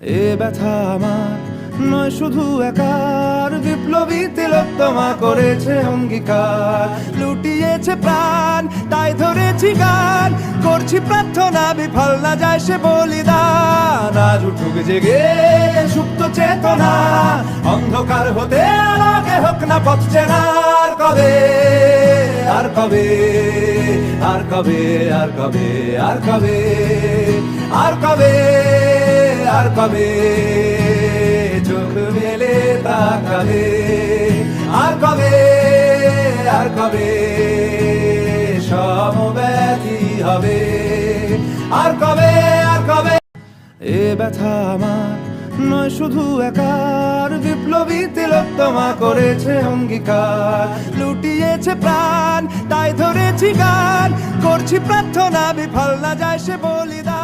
এ ব্যথা আমার নয় শুধু একার, বিপ্লবী তিলোত্তমা করেছে অঙ্গীকার। লুটিয়েছে প্রাণ তাই ধরেছি গান, করছি প্রার্থনা বিফল না যায় সে বলিদান। আজ উঠুক জেগে সুপ্ত চেতনা, অন্ধকার হতে আলোকে হোক না পথ চেনা। আর কবে, আর কবে, আর কবে, আর কবে, আর কবে, আর কবে, আর কবে চোখ মেলে তাকাবে। আর কবে, আর কবে সমব্যথী হবে। আর কবে, আর কবে। এ ব্যথা আমার নয় শুধু একার, বিপ্লবী তিলোত্তমা করেছে অঙ্গীকার। লুটিয়েছে প্রাণ তাই ধরেছি গান, করছি প্রার্থনা বিফল না যায় সে বলিদান।